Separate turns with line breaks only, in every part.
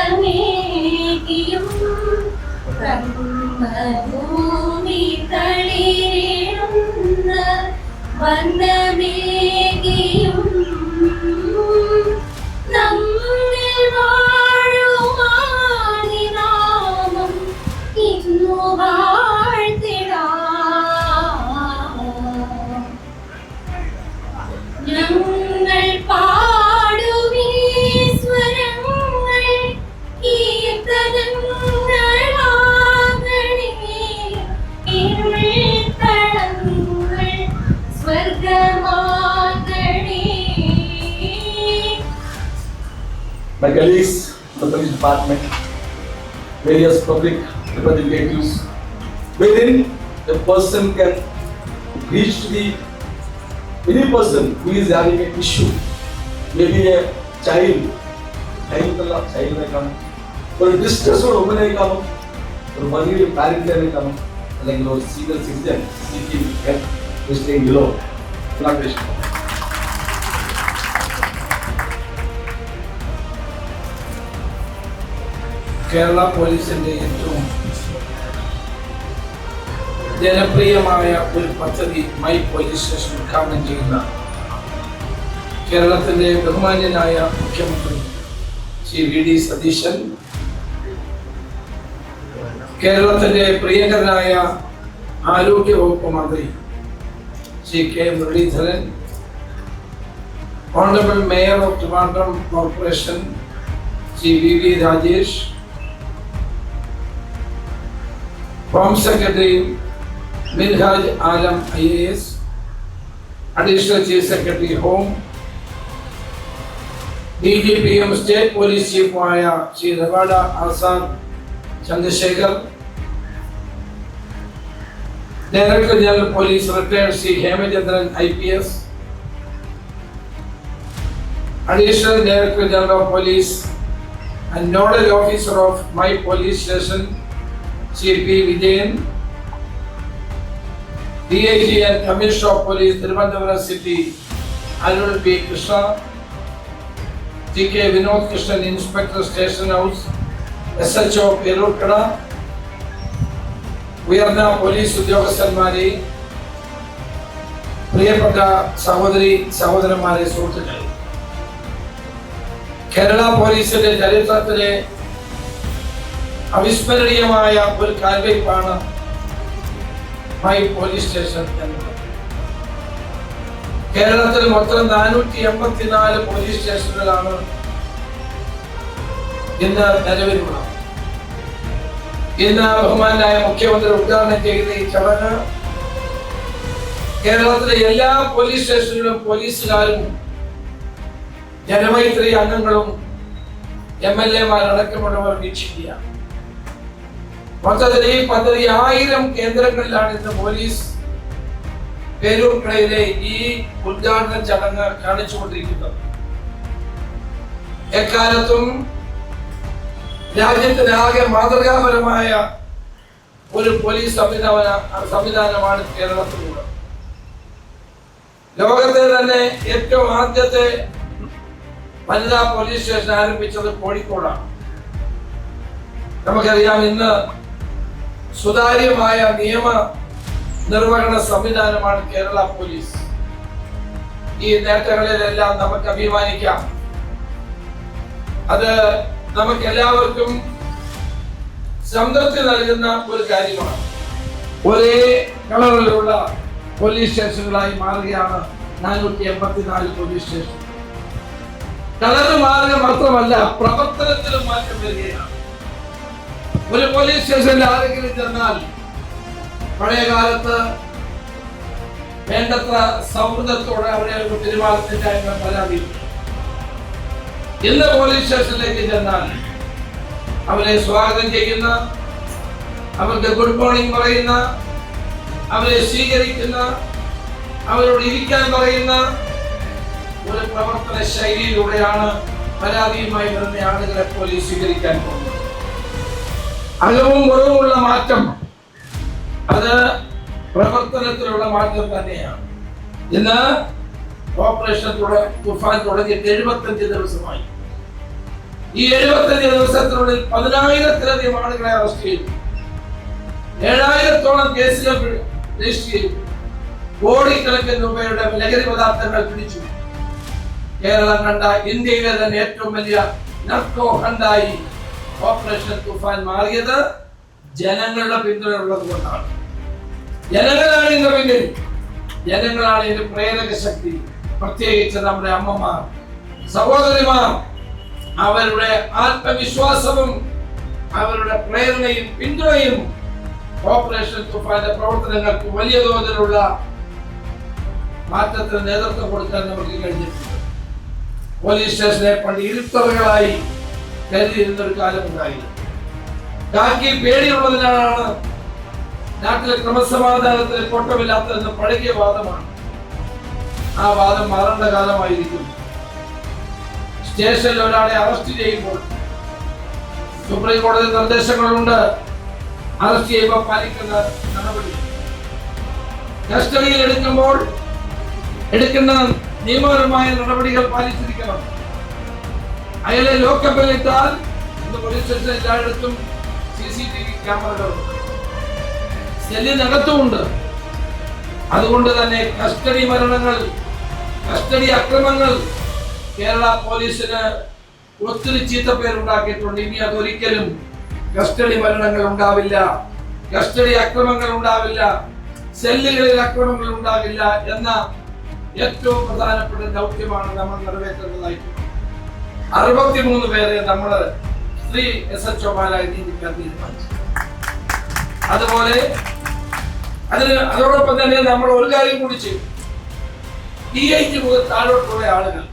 വരമേകിയും ഭൂമി തളിരിടുന്ന വന്ദമേകിയും നമ്മിൽ വാഴുമാനിനാമം ഇന്നു വാഴ്ത്തിടാം. ഞങ്ങൾ പാടുമീ സ്വരങ്ങൾ കീർത്തനങ്ങളാകണേ, ഇരുൾത്തടങ്ങൾ സ്വർഗമാകണേ.
My colleagues in the police department, various public representatives, wherein a person can reach to the any person who is having an issue, maybe a child may come, or a distressed woman may come, or a motherly parent may come, like a senior citizen seeking help, who is staying below. Congratulations.
Kerala പോലീസിന്റെ ഏറ്റവും ജനപ്രിയമായ ഒരു പദ്ധതി my police station ഉദ്ഘാടനം ചെയ്യുന്ന കേരളത്തിന്റെ ബഹുമാന്യനായ മുഖ്യമന്ത്രി ശ്രീ വി.ഡി. സതീശൻ, കേരളത്തിന്റെ പ്രിയങ്കരനായ ആരോഗ്യ വകുപ്പ് മന്ത്രി Shri K Muraleedharan, honourable mayor of Trivandrum corporation Shri V V. Rajesh, home secretary Minhaj Alam IAS, additional chief secretary home, DGPM state police ചീഫുമായ Shri Ravada Azad Chandrasekhar, director general police retired Shri Hemachandran IPS, additional director general of police and nodal officer of my police station Shri P. Vijayan, DIG and Commissioner of Police Thiruvananthapuram city Arul B. Krishna, TK Vinod Krishnan inspector station house, SHO Peroorkada, ഉയർന്ന police ഉദ്യോഗസ്ഥന്മാരെ, പ്രിയപ്പെട്ട സഹോദരി സഹോദരന്മാരെ, സുഹൃത്തുക്കളെ, കേരള പോലീസിന്റെ ചരിത്രത്തിലെ അവിസ്മരണീയമായ ഒരു കാൽവയ്പാണ് മൈ പോലീസ് സ്റ്റേഷൻ എന്നത്. കേരളത്തിൽ മൊത്തം 484 പോലീസ് സ്റ്റേഷനുകളാണ് ഇന്ന് നിലവിലുള്ളത്. ഇന്ന് ബഹുമാനായ മുഖ്യമന്ത്രി ഉദ്ഘാടനം ചെയ്ത ഈ ചടങ്ങ് കേരളത്തിലെ എല്ലാ പോലീസ് സ്റ്റേഷനിലും പോലീസുകാരും ജനമൈത്രി അംഗങ്ങളും MLA-മാരടക്കമുള്ളവർ വീക്ഷിക്കുക. മൊത്തത്തിൽ ഈ പദ്ധതി 1000 കേന്ദ്രങ്ങളിലാണ് ഇന്ന് പോലീസ് പേരൂർക്കടയിലെ ഈ ഉദ്ഘാടന ചടങ്ങ് കാണിച്ചുകൊണ്ടിരിക്കുന്നത്. എക്കാലത്തും രാജ്യത്തിനാകെ മാതൃകാപരമായ ഒരു പോലീസ് സംവിധാനമാണ് കേരളത്തിലുള്ളത്. ലോകത്തെ തന്നെ ഏറ്റവും ആദ്യത്തെ വനിതാ പോലീസ് സ്റ്റേഷൻ ആരംഭിച്ചത് കോഴിക്കോടാണ്. നമുക്കറിയാം, ഇന്ന് സുതാര്യമായ നിയമ നിർവഹണ സംവിധാനമാണ് കേരള പോലീസ്. ഈ നേട്ടങ്ങളിലെല്ലാം നമുക്ക് അഭിമാനിക്കാം. അത് നമുക്ക് എല്ലാവർക്കും സംതൃപ്തി നൽകുന്ന ഒരു കാര്യമാണ്. ഒരേ കളറിലുള്ള പോലീസ് സ്റ്റേഷനുകളായി മാറുകയാണ് 484 പോലീസ് സ്റ്റേഷൻ. കളറ് മാറുക മാത്രമല്ല, പ്രവർത്തനത്തിലും മാറ്റം വരികയാണ്. ഒരു പോലീസ് സ്റ്റേഷനിൽ ആരെങ്കിലും ചെന്നാൽ പഴയ കാലത്ത് വേണ്ടത്ര സൗഹൃദത്തോടെ അവരെ പെരുമാറത്തില്ല എന്ന പരാതി. ഇന്ന് പോലീസ് സ്റ്റേഷനിലേക്ക് ചെന്നാൽ അവരെ സ്വാഗതം ചെയ്യുന്ന, അവർക്ക് ഗുഡ് മോർണിംഗ് പറയുന്ന, അവരെ സ്വീകരിക്കുന്ന, അവരോട് ഇരിക്കാൻ പറയുന്ന ഒരു പ്രവർത്തന ശൈലിയിലൂടെയാണ് പരാതിയുമായി വരുന്ന ആളുകളെ പോലീസ് സ്വീകരിക്കാൻ പോകുന്നത്. അകവും കുറവുമുള്ള മാറ്റം, അത് പ്രവർത്തനത്തിലുള്ള മാറ്റം തന്നെയാണ്. ഇന്ന് ഓപ്പറേഷൻ തുഫാൻ തുടങ്ങിയിട്ട് 75 ദിവസമായി. ഈ 75 ദിവസത്തിനുള്ളിൽ 10,000-ത്തിലധികം ആളുകളെ അറസ്റ്റ് ചെയ്തു. 7,000-ഓളം കേസുകൾ രജിസ്റ്റർ ചെയ്തു. കോടിക്കണക്കിന് രൂപയുടെ ലഹരി പദാർത്ഥങ്ങൾ പിടിച്ചു. കേരളം കണ്ട ഇന്ത്യയിലെ തന്നെ ഏറ്റവും വലിയ നർക്കോ ഹണ്ടായി ഓപ്പറേഷൻ തുഫാൻ മാറിയത് ജനങ്ങളുടെ പിന്തുണയുള്ളത് കൊണ്ടാണ്. ജനങ്ങളാണ് ഇതിന്റെ പിന്നിൽ. ജനങ്ങളാണ് ഇതിന്റെ പ്രേരക ശക്തി. പ്രത്യേകിച്ച് നമ്മുടെ അമ്മമാർ, സഹോദരിമാർ, അവരുടെ ആത്മവിശ്വാസവും അവരുടെ പ്രേരണയും പിന്തുണയും ഓപ്പറേഷൻ തുഫാന്റെ പ്രവർത്തനങ്ങൾക്ക് വലിയ തോതിലുള്ള മാറ്റത്തിന് നേതൃത്വം കൊടുക്കാൻ നമുക്ക് കഴിഞ്ഞിട്ടുണ്ട്. പോലീസ് സ്റ്റേഷനെ പണ്ട് ഇരുത്തറകളായി കരുതിയിരുന്ന ഒരു കാലമുണ്ടായിരുന്നു. കാക്കി പേടിയുള്ളതിനാണ് നാട്ടിലെ ക്രമസമാധാനത്തിന് കോട്ടമില്ലാത്തതെന്ന് പഴകിയ വാദമാണ്. ആ വാദം മാറേണ്ട കാലമായിരിക്കും. സ്റ്റേഷനിൽ ഒരാളെ അറസ്റ്റ് ചെയ്യുമ്പോൾ സുപ്രീം കോടതി നിർദ്ദേശങ്ങളുണ്ട്. അറസ്റ്റ് ചെയ്യുമ്പോൾ പാലിക്കുന്ന നടപടി, കസ്റ്റഡിയിൽ എടുക്കുമ്പോൾ എടുക്കുന്ന നിയമപരമായ നടപടികൾ പാലിച്ചിരിക്കണം. അയാളെ ലോക്കപ്പിൽ ഇട്ടാൽ ഇന്ന് പോലീസ് സ്റ്റേഷൻ എല്ലായിടത്തും CCTV ക്യാമറകളുണ്ട്, സെല്ലിനകത്തുമുണ്ട്. അതുകൊണ്ട് തന്നെ കസ്റ്റഡി മരണങ്ങൾ, കസ്റ്റഡി അക്രമങ്ങൾ കേരള പോലീസിന് ഒത്തിരി ചീത്തപ്പേരുണ്ടാക്കിയിട്ടുണ്ട്. ഇനി അതൊരിക്കലും കസ്റ്റഡി മരണങ്ങൾ ഉണ്ടാവില്ല, കസ്റ്റഡി അക്രമങ്ങൾ ഉണ്ടാവില്ല, സെല്ലുകളിൽ അക്രമങ്ങൾ ഉണ്ടാകില്ല എന്ന ഏറ്റവും പ്രധാനപ്പെട്ട ദൗത്യമാണ് നമ്മൾ നിറവേറ്റേണ്ടതായിട്ടുള്ളത്. 63 പേരെ നമ്മൾ സ്ത്രീ SHOമാരായി നിയമിക്കാൻ തീരുമാനിച്ചു. അതുപോലെ അതോടൊപ്പം തന്നെ നമ്മൾ ഒരു കാര്യം കൂടി ചെയ്യും. DIG മുതൽ താഴോട്ടുള്ള ആളുകൾ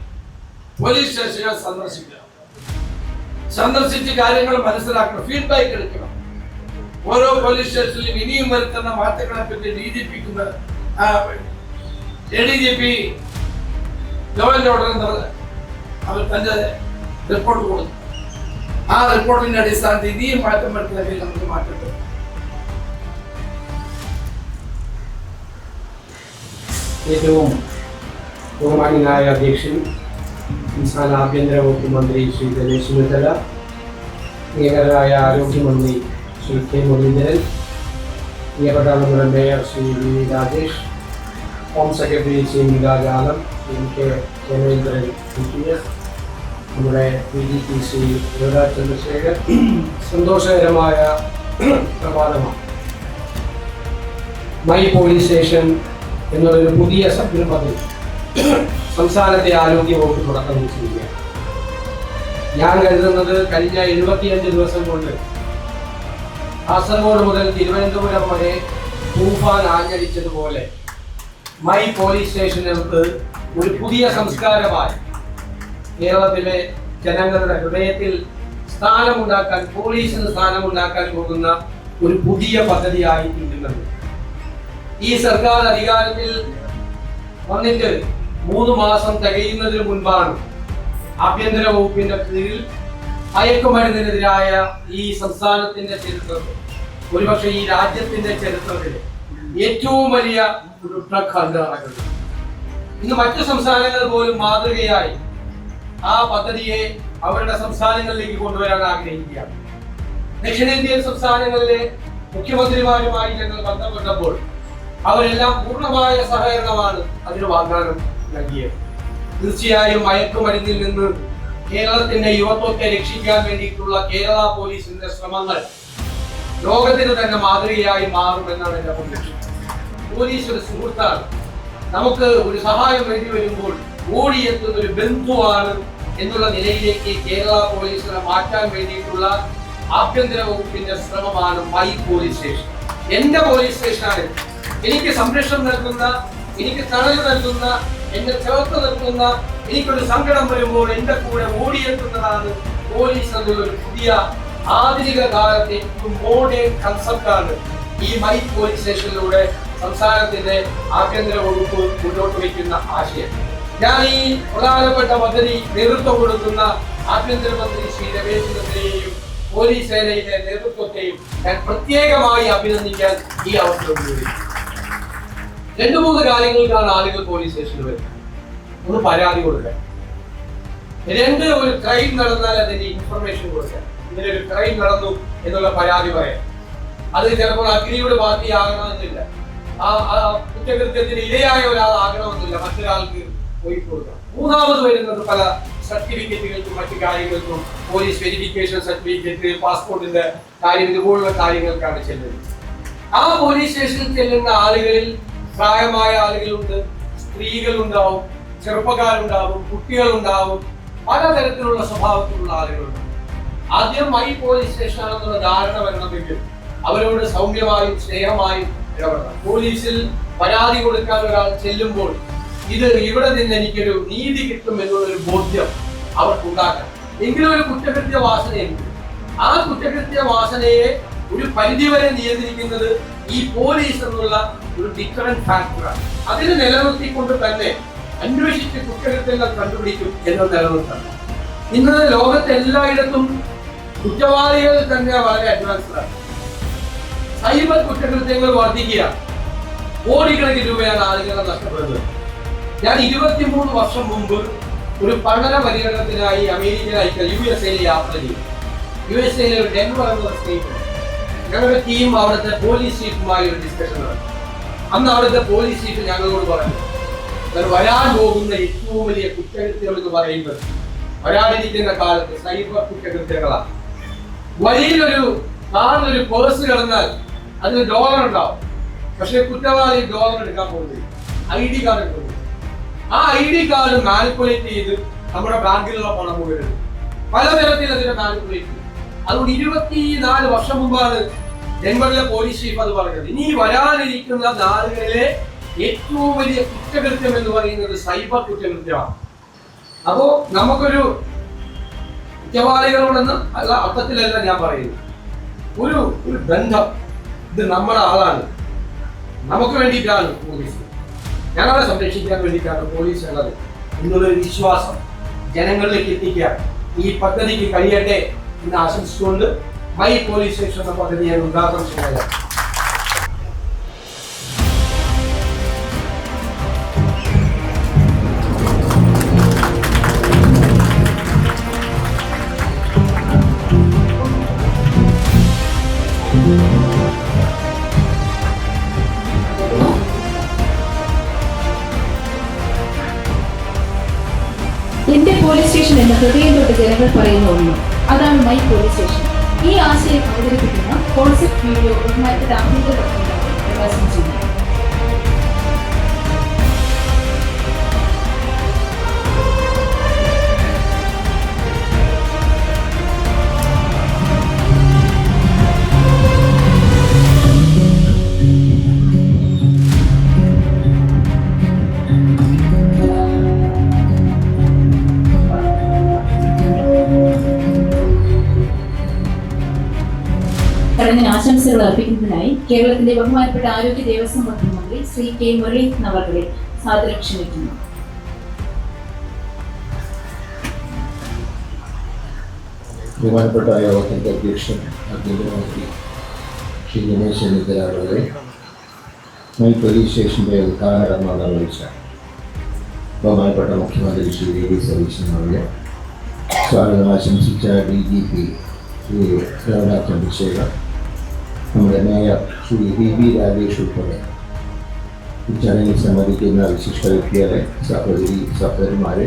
പോലീസ് സ്റ്റേഷനുകൾ സന്ദർശിച്ച് കാര്യങ്ങൾ മനസ്സിലാക്കണം, ഫീഡ്ബാക്ക് എടുക്കണം. ഓരോ പോലീസ് സ്റ്റേഷനിലും ഇനിയും വരുത്തുന്ന മാറ്റങ്ങളെ പറ്റി ADGP ലോ ആൻഡ് ഓർഡർ അവർ തന്റെ റിപ്പോർട്ട് കൊടുത്തു. ആ റിപ്പോർട്ടിന്റെ അടിസ്ഥാനത്തിൽ ഇനിയും മാറ്റം വരുത്തുന്നതിൽ നമുക്ക് മാറ്റം വരും.
ഏറ്റവും ബഹുമാന്യനായ അധ്യക്ഷൻ, സംസ്ഥാന ആഭ്യന്തര വകുപ്പ് മന്ത്രി ശ്രീ രമേശ് ചെന്നിത്തല, പ്രിയങ്കരായ ആരോഗ്യമന്ത്രി ശ്രീ K. മുരളീധരൻ, പ്രിയപ്പെട്ട നമ്മുടെ mayor Shri V. Rajesh, home secretary Shri Miraj Alam, K. Janendran TPS, നമ്മുടെ PDP ശ്രീ യുവരാജ് ചന്ദ്രശേഖർ, സന്തോഷകരമായ പ്രഭാതമാണ്. മൈ പോലീസ് സ്റ്റേഷൻ എന്നൊരു പുതിയ സംരംഭത്തിൽ സംസ്ഥാനത്തെ ആരോഗ്യ വകുപ്പ് തുടക്കം കുറിച്ചിരിക്കുകയാണ്. ഞാൻ കരുതുന്നത് കഴിഞ്ഞ 75 ദിവസം കൊണ്ട് കാസർഗോഡ് മുതൽ തിരുവനന്തപുരം വരെ തൂഫാൻ ആഞ്ഞടിച്ചതുപോലെ മൈ പോലീസ് സ്റ്റേഷനുകൾക്ക് ഒരു പുതിയ സംസ്കാരമായി കേരളത്തിലെ ജനങ്ങളുടെ ഹൃദയത്തിൽ സ്ഥാനമുണ്ടാക്കാൻ, പോലീസിന് സ്ഥാനമുണ്ടാക്കാൻ പോകുന്ന ഒരു പുതിയ പദ്ധതിയായി തീരുന്നത്. ഈ സർക്കാർ അധികാരത്തിൽ വന്നിട്ട് 3 മാസം തികയുന്നതിന് മുൻപാണ് ആഭ്യന്തര വകുപ്പിന്റെ കീഴിൽ മയക്കുമരുന്നിനെതിരായ ഈ സംസ്ഥാനത്തിന്റെ ചരിത്രത്തിൽ, ഒരുപക്ഷെ ഈ രാജ്യത്തിന്റെ ചരിത്രത്തിൽ ഏറ്റവും വലിയ ഒരു ട്രക്ക് ഹണ്ട് നടക്കുന്നത്. ഇന്ന് മറ്റു സംസ്ഥാനങ്ങൾ പോലും മാതൃകയായി ആ പദ്ധതിയെ അവരുടെ സംസ്ഥാനങ്ങളിലേക്ക് കൊണ്ടുവരാൻ ആഗ്രഹിക്കുകയാണ്. ദക്ഷിണേന്ത്യൻ സംസ്ഥാനങ്ങളിലെ മുഖ്യമന്ത്രിമാരുമായി ഞങ്ങൾ ബന്ധപ്പെട്ടപ്പോൾ അവരെല്ലാം പൂർണ്ണമായ സഹകരണമാണ് അതിന് വാഗ്ദാനം നൽകിയത്. തീർച്ചയായും മയക്കുമരുന്നിൽ നിന്ന് കേരളത്തിന്റെ യുവത്വത്തെ രക്ഷിക്കാൻ വേണ്ടിയിട്ടുള്ള കേരള പോലീസിന്റെ ശ്രമങ്ങൾ ലോകത്തിന് തന്നെ മാതൃകയായി മാറുമെന്നാണ് എന്റെ പ്രതീക്ഷ. പോലീസ് ഒരു സുഹൃത്താണ്. നമുക്ക് ഒരു സഹായം വേണ്ടി വരുമ്പോൾ ഓടിയെത്തുന്ന ഒരു ബന്ധുവാണ് എന്നുള്ള നിലയിലേക്ക് കേരള പോലീസിനെ മാറ്റാൻ വേണ്ടിയിട്ടുള്ള ആഭ്യന്തര വകുപ്പിന്റെ ശ്രമമാണ് മൈ പോലീസ് സ്റ്റേഷൻ. എന്റെ പോലീസ് സ്റ്റേഷനാണ്. എനിക്ക് സംരക്ഷണം നൽകുന്ന, എനിക്ക് തണൽ നൽകുന്ന, എന്നെ ചേർത്ത് നിർത്തുന്ന, എനിക്കൊരു സങ്കടം വരുമ്പോൾ എന്റെ കൂടെ ഓടിയെത്തുന്നതാണ് പോലീസ് എന്നുള്ളൊരു പുതിയ ആധുനിക കാലത്തെ മോഡേൺ കൺസെപ്റ്റാണ് ഈ മൈ പോലീസ് സ്റ്റേഷനിലൂടെ സംസ്ഥാനത്തിന്റെ ആഭ്യന്തര വകുപ്പ് മുന്നോട്ട് വയ്ക്കുന്ന ആശയം. ഞാൻ ഈ പ്രധാനപ്പെട്ട പദ്ധതി നേതൃത്വം കൊടുക്കുന്ന ആഭ്യന്തരമന്ത്രി ശ്രീ രമേശ് ചെന്നിത്തലയെയും പോലീസ് സേനയിലെ നേതൃത്വത്തെയും ഞാൻ പ്രത്യേകമായി അഭിനന്ദിക്കാൻ ഈ അവസരം ഉപയോഗിക്കുന്നു. 2-3 കാര്യങ്ങൾക്കാണ് ആളുകൾ പോലീസ് സ്റ്റേഷനിൽ വരുന്നത്. ഒന്ന്, പരാതി കൊടുക്കാൻ. രണ്ട്, ഒരു ക്രൈം നടന്നാൽ അതിന്റെ ഇൻഫർമേഷൻ കൊടുക്കാം. ഇങ്ങനെ ഒരു ക്രൈം നടന്നു എന്നുള്ള പരാതി പറയാം. അത് ചിലപ്പോൾ അഗ്നിയുടെ പാർട്ടിയാകണമെന്നില്ല, ആ കുറ്റകൃത്യത്തിന് ഇരയായ ഒരാളാകണമെന്നില്ല, മറ്റൊരാൾക്ക് പോയി കൊടുക്കാം. മൂന്നാമത് വരുന്നത് പല സർട്ടിഫിക്കറ്റുകൾക്കും മറ്റു കാര്യങ്ങൾക്കും, പോലീസ് വെരിഫിക്കേഷൻ സർട്ടിഫിക്കറ്റ്, പാസ്പോർട്ടിന്റെ കാര്യം, ഇതുപോലുള്ള കാര്യങ്ങൾക്കാണ് ചെല്ലുന്നത്. ആ പോലീസ് സ്റ്റേഷനിൽ ചെല്ലുന്ന ആളുകളിൽ പ്രായമായ ആളുകളുണ്ട്, സ്ത്രീകളുണ്ടാവും, ചെറുപ്പക്കാരുണ്ടാവും, കുട്ടികളുണ്ടാവും, പലതരത്തിലുള്ള സ്വഭാവത്തിലുള്ള ആളുകളുണ്ട്. ആദ്യം പോലീസ് സ്റ്റേഷനാണെന്നുള്ള ധാരണ വരണമെങ്കിൽ അവരോട് സൗമ്യമായും സ്നേഹമായും ഇടപെടണം. പോലീസിൽ പരാതി കൊടുക്കാൻ ഒരാൾ ചെല്ലുമ്പോൾ ഇത് ഇവിടെ നിന്ന് എനിക്കൊരു നീതി കിട്ടും എന്നുള്ളൊരു ബോധ്യം അവർക്കുണ്ടാക്കണം. എങ്കിലും ഒരു കുറ്റകൃത്യ വാസനയുണ്ട്. ആ കുറ്റകൃത്യ വാസനയെ ഒരു പരിധിവരെ നിയന്ത്രിക്കുന്നത് ഈ പോലീസ് എന്നുള്ള ഒരു ഡിഫറൻറ്റ് ഫാക്ടറാണ്. അതിനെ നിലനിർത്തിക്കൊണ്ട് തന്നെ അന്വേഷിച്ച് കുറ്റകൃത്യങ്ങൾ കണ്ടുപിടിക്കും എന്ന് നിലനിർത്തണം. ഇന്ന് ലോകത്ത് എല്ലായിടത്തും കുറ്റവാളികൾ തന്നെ വളരെ അഡ്വാൻസ്ഡ് ആണ്. സൈബർ കുറ്റകൃത്യങ്ങൾ വർദ്ധിക്കുകയാണ്. കോടിക്കണക്കിന് രൂപയാണ് ആളുകളെ നഷ്ടപ്പെടുന്നത്. ഞാൻ 23 വർഷം മുമ്പ് ഒരു പഠന പര്യടനത്തിനായി അമേരിക്കയിലേക്ക് USA യാത്ര ചെയ്തു. USA ഒരു ഡെൻവർ എന്ന സ്റ്റേറ്റ്. ഞങ്ങളുടെ ടീം അവിടുത്തെ പോലീസ് ചീഫുമായി ഒരു ഡിസ്കഷൻ നടത്തി. അന്ന് അവിടുത്തെ പോലീസ് ചീഫ് ഞങ്ങളോട് പറഞ്ഞു, വരാൻ പോകുന്ന ഏറ്റവും വലിയ കുറ്റകൃത്യങ്ങൾ എന്ന് പറയുന്നത് വരാനിരിക്കുന്ന കാലത്ത് സൈബർ കുറ്റകൃത്യങ്ങളാണ്. വലിയൊരു കാറിലൊരു പേഴ്സ് കിടന്നാൽ അതിന് ഡോളർ ഉണ്ടാവും, പക്ഷെ കുറ്റവാളി ഡോളർ എടുക്കാൻ പോകുന്നില്ല, ID കാർഡ് എടുക്കുന്നു. ആ ID കാർഡ് മാനിപ്പുലേറ്റ് ചെയ്ത് നമ്മുടെ ബാങ്കിലുള്ള പണം പോകരുത്. പലതരത്തിൽ അതിനെ മാനിപ്പുലേറ്റ് ചെയ്യും. അതുകൊണ്ട് 24 വർഷം മുമ്പാണ് ഡെൻവറിലെ പോലീസ് ചീഫ് അത് പറഞ്ഞത്. ഇനി വരാനിരിക്കുന്ന നാളുകളിലെ ഏറ്റവും വലിയ കുറ്റകൃത്യം എന്ന് പറയുന്നത് സൈബർ കുറ്റകൃത്യമാണ്. അപ്പോ നമുക്കൊരു കുറ്റവാളികളോടെന്ന് അല്ല അർത്ഥത്തിലല്ല ഞാൻ പറയുന്നത്, ഒരു ബന്ധം, ഇത് നമ്മുടെ ആളാണ്, നമുക്ക് വേണ്ടിയിട്ടാണ് പോലീസ്, ഞങ്ങളെ സംരക്ഷിക്കാൻ വേണ്ടിയിട്ടാണ് പോലീസ് ഉള്ളത് എന്നുള്ളൊരു വിശ്വാസം ജനങ്ങളിലേക്ക് എത്തിക്കാൻ ഈ പദ്ധതിക്ക് കഴിയട്ടെ എന്ന് ആശംസിച്ചുകൊണ്ട് പോലീസ് സ്റ്റേഷൻ എന്ന പദ്ധതി ഞാൻ ഉദ്ഘാടനം ചെയ്യുന്നത്.
എന്റെ പോലീസ് സ്റ്റേഷൻ എന്ന ഹൃദയം തൊട്ട് ജനങ്ങൾ പറയുന്ന ഒന്ന്, അതാണ് മൈ പോലീസ് സ്റ്റേഷൻ. ഈ ആശയം അവതരിപ്പിക്കുന്ന കോൺസെപ്റ്റ് വീഡിയോ ബഹുമാനപ്പെട്ട ആഭ്യന്തര വകുപ്പ് പ്രകാശനം ചെയ്യുന്നു. ചടങ്ങിന് ആശംസകൾ അർപ്പിക്കുന്നതിനായി കേരളത്തിന്റെ ബഹുമാനപ്പെട്ട ആരോഗ്യ ദേവസ്വം വകുപ്പ് മന്ത്രി ശ്രീ K. മുരളീധരൻ അവരുടെ സാദരം ക്ഷണിക്കുന്നു.
ബഹുമാനപ്പെട്ട യോഗത്തിന്റെ അധ്യക്ഷൻ ആഭ്യന്തരമന്ത്രി ശ്രീ രമേശ് ചെന്നിത്തല അവരുടെ മൈ പോലീസ് സ്റ്റേഷന്റെ ഉദ്ഘാടനം നിർവഹിച്ച ബഹുമാനപ്പെട്ട മുഖ്യമന്ത്രി ശ്രീ V.D. സതീശൻ അവരുടെ സ്വാഗതം ആശംസിച്ച DGP ശ്രീ രഘുനാഥ് ചന്ദ്രശേഖർ, നമ്മുടെ മേയർ ശ്രീ V.B. രാജേഷ് ഉൾപ്പെടെ ഈ ചടങ്ങിൽ സംബന്ധിക്കുന്ന വിശിഷ്ട വ്യക്തികളെ, സഹോദരി സഹോദരന്മാരെ,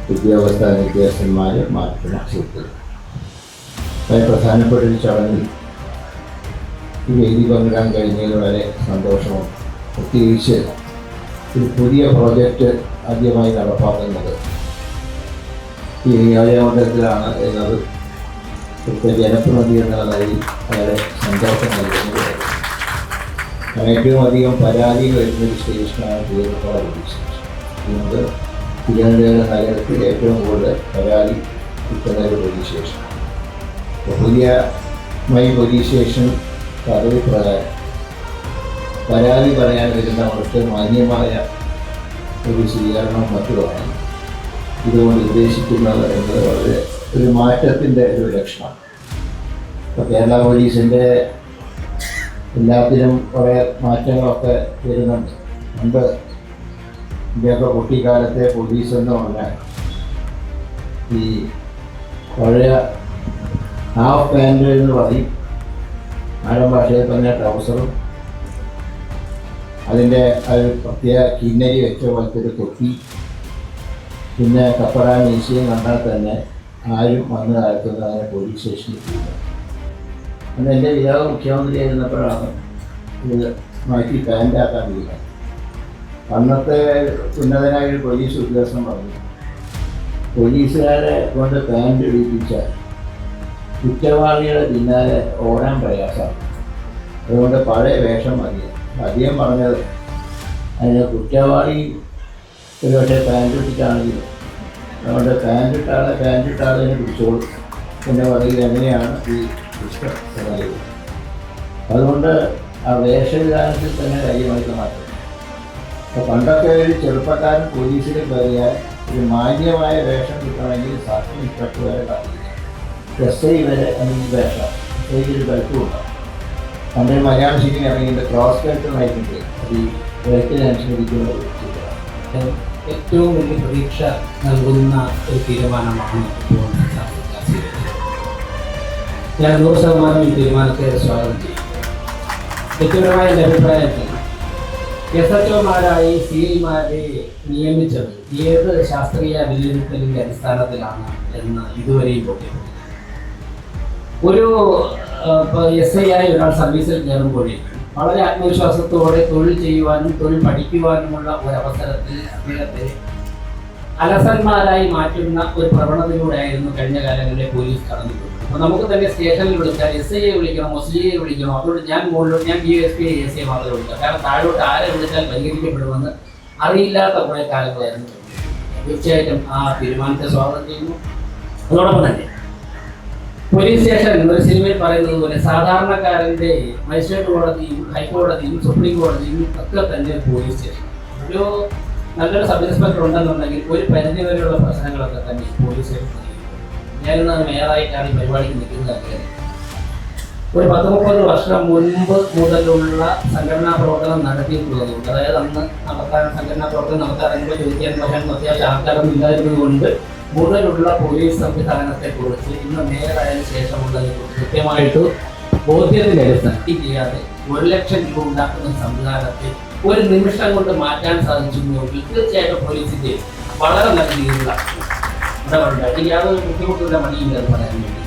വിദ്യാഭ്യാസ വിദ്യാർത്ഥന്മാരെ, മാധ്യമ സുഹൃത്തുക്കൾ, വളരെ പ്രധാനപ്പെട്ട ഒരു ചടങ്ങിൽ ഈ വേദി പങ്കിടാൻ കഴിഞ്ഞതിൽ വളരെ സന്തോഷവും, പ്രത്യേകിച്ച് ഒരു പുതിയ പ്രോജക്റ്റ് ആദ്യമായി നടപ്പാക്കുന്നത് ഈ നിയോജകമണ്ഡലത്തിലാണ് എന്നത് ജനപ്രതിനിധി എന്ന നിലയിൽ വളരെ സന്തോഷം നൽകുന്നത്. ഏറ്റവും അധികം പരാതികൾ വരുന്നൊരു സ്റ്റേഷനാണ് തിരുവനന്തപുരം പോലീസ് സ്റ്റേഷൻ. അതുകൊണ്ട് തിരുവനന്തപുരം നഗരത്തിൽ ഏറ്റവും കൂടുതൽ പരാതി കിട്ടുന്ന ഒരു പോലീസ് സ്റ്റേഷൻ. പുതിയ മൈ പോലീസ് സ്റ്റേഷൻ പദവി പ്രകാരം പരാതി പറയാൻ വരുന്നവർക്ക് മാന്യമായ ഒരു സ്വീകരണം മറ്റുമാണ് ഇതുകൊണ്ട് ഉദ്ദേശിക്കുന്നത് എന്നത് വളരെ ഒരു മാറ്റത്തിൻ്റെ ഒരു ലക്ഷണം. ഇപ്പോൾ കേരള പോലീസിൻ്റെ എല്ലാത്തിനും കുറേ മാറ്റങ്ങളൊക്കെ വരുന്നുണ്ട്. മുമ്പ് ഇന്ത്യയൊക്കെ കുട്ടിക്കാലത്തെ പോലീസ് എന്ന് പറഞ്ഞാൽ ഈ പഴയ ഹാഫ് പാൻറ് എന്ന് പറയും, ആഴം ഭാഷയിൽ പറഞ്ഞ ട്രൗസറും, അതിൻ്റെ ഒരു പ്രത്യേക കിന്നരി വെച്ച പോലത്തെ ഒരു തൊപ്പി, പിന്നെ കപ്പറ മീശയും കണ്ടാൽ തന്നെ ആരും വന്ന കാലത്തൊന്നും അങ്ങനെ പോലീസ് സ്റ്റേഷനിൽ പോയില്ല. അന്ന് എൻ്റെ പിതാവ് മുഖ്യമന്ത്രി ആയിരുന്നപ്പോഴാണ് ഇത് മാറ്റി പാൻ്റാക്കാൻ കഴിയുക. അന്നത്തെ ഉന്നതനായ ഒരു പോലീസ് ഉദ്യോഗസ്ഥൻ പറഞ്ഞു, പോലീസുകാരെ കൊണ്ട് പാൻറ് ഇടിപ്പിച്ചാൽ കുറ്റവാളിയുടെ പിന്നാലെ ഓടാൻ പ്രയാസമാണ്, അതുകൊണ്ട് പഴയ വേഷം മതി. അധികം പറഞ്ഞത് അതിന് കുറ്റവാളി ഒരു പക്ഷേ പാൻറ് ഇട്ടിട്ടാണെങ്കിലും അതുകൊണ്ട് പാൻറ് ഇട്ടാളെ പിടിച്ചോളും പിന്നെ പറയുക എങ്ങനെയാണ് ഈ പുസ്തകം പറയുന്നത്. അതുകൊണ്ട് ആ വേഷവിധാനത്തിൽ തന്നെ കാര്യമായിട്ട് മാറ്റും. അപ്പോൾ പണ്ടൊക്കെ ഒരു ചെറുപ്പക്കാരൻ പോലീസിൽ കയറിയാൽ ഒരു മാന്യമായ വേഷം കിട്ടണമെങ്കിൽ സാക്ഷി ഇൻസ്പെക്ടർ വരെ കാണില്ല, SI വരെ അല്ലെങ്കിൽ വേഷം ഒരു ബെൽറ്റും ഉണ്ടാവും. പണ്ട് മലയാളം സിനിമ ഇറങ്ങിയിട്ട് ക്രോസ് ബെൽറ്റ് നയിക്കുന്നത് അത് ഈ ബെൽറ്റിനനുസരിക്കുന്ന ഒരു ചിത്രമാണ്.
ഏറ്റവും വലിയ പ്രതീക്ഷ നൽകുന്ന ഒരു തീരുമാനമാണ് ഇപ്പോൾ ഞാൻ 100% ഈ തീരുമാനത്തെ സ്വാഗതം ചെയ്യും. വ്യക്തിപരമായ എൻ്റെ അഭിപ്രായത്തിൽ SHOമാരായി CIമാരെ നിയമിച്ചത് ഏത് ശാസ്ത്രീയ വിലയിരുത്തലിൻ്റെ അടിസ്ഥാനത്തിലാണ് എന്ന് ഇതുവരെയും പൊട്ടിയത്. ഒരു SI ആയി ഒരാൾ സർവീസിൽ കയറുമ്പോഴേ വളരെ ആത്മവിശ്വാസത്തോടെ തൊഴിൽ ചെയ്യുവാനും തൊഴിൽ പഠിക്കുവാനുമുള്ള ഒരവസരത്തിൽ അദ്ദേഹത്തെ അലസന്മാരായി മാറ്റുന്ന ഒരു പ്രവണതയിലൂടെയായിരുന്നു കഴിഞ്ഞ കാലങ്ങളിലെ പോലീസ് കടന്നുപോയത്. അപ്പോൾ നമുക്ക് തന്നെ സ്റ്റേഷനിൽ വിളിച്ചാൽ SIയെ വിളിക്കണമോ CIയെ വിളിക്കണോ, അതുകൊണ്ട് ഞാൻ മുകളിലോട്ട് ഞാൻ DSP ASI മാത്രമേ വിളിക്കാം. കാരണം താഴോട്ട് ആരെ വിളിച്ചാൽ പരിഹരിക്കപ്പെടുമെന്ന് അറിയില്ലാത്ത കുറേ കാലങ്ങളായിരുന്നു. തീർച്ചയായിട്ടും ആ തീരുമാനത്തെ സ്വാഗതം ചെയ്യുന്നു. അതോടൊപ്പം തന്നെ പോലീസ് സ്റ്റേഷൻ ഒരു സിനിമയിൽ പറയുന്നത് പോലെ സാധാരണക്കാരൻ്റെ മജിസ്ട്രേറ്റ് കോടതിയും ഹൈക്കോടതിയും സുപ്രീം കോടതിയും ഒക്കെ തന്നെ പോലീസ് സ്റ്റേഷൻ. ഒരു നല്ലൊരു സബ് ഇൻസ്പെക്ടർ ഉണ്ടെന്നുണ്ടെങ്കിൽ ഒരു പരിധി വരെയുള്ള പ്രശ്നങ്ങളൊക്കെ തന്നെ പോലീസ് സ്റ്റേഷൻ. ഞാനിന്ന് മേയറായിട്ടാണ് ഈ പരിപാടിക്ക് നിൽക്കുന്നത്. ഒരു 10-30 വർഷം മുൻപ് മുതലുള്ള സംഘടനാ പ്രവർത്തനം നടത്തിയിട്ടുള്ളതുകൊണ്ട്, അതായത് അന്ന് സംഘടനാ പ്രവർത്തനം നടത്താറുമ്പോൾ ചോദിക്കാൻ പറയാൻ അത്യാവശ്യം ആൾക്കാരൊന്നും ഇല്ലായിരുന്നത് കൊണ്ട് മുതലുള്ള പോലീസ് സംവിധാനത്തെക്കുറിച്ച് ഇന്ന് മേയറായതിനു ശേഷമുള്ളതിനെക്കുറിച്ച് കൃത്യമായിട്ട് ബോധ്യത്തിൻ്റെ അടിസ്ഥാനത്തിൽ ചെയ്യാതെ 1 ലക്ഷം രൂപ ഉണ്ടാക്കുന്ന സംവിധാനത്തെ ഒരു നിമിഷം കൊണ്ട് മാറ്റാൻ സാധിച്ചിരുന്നെങ്കിൽ തീർച്ചയായിട്ടും പോലീസിൻ്റെ വളരെ നല്ല രീതിയിലുള്ള ഇടപെടൽ. എനിക്ക് യാതൊരു ബുദ്ധിമുട്ടുള്ള മടിയില്ല അത് പറയാൻ വേണ്ടി.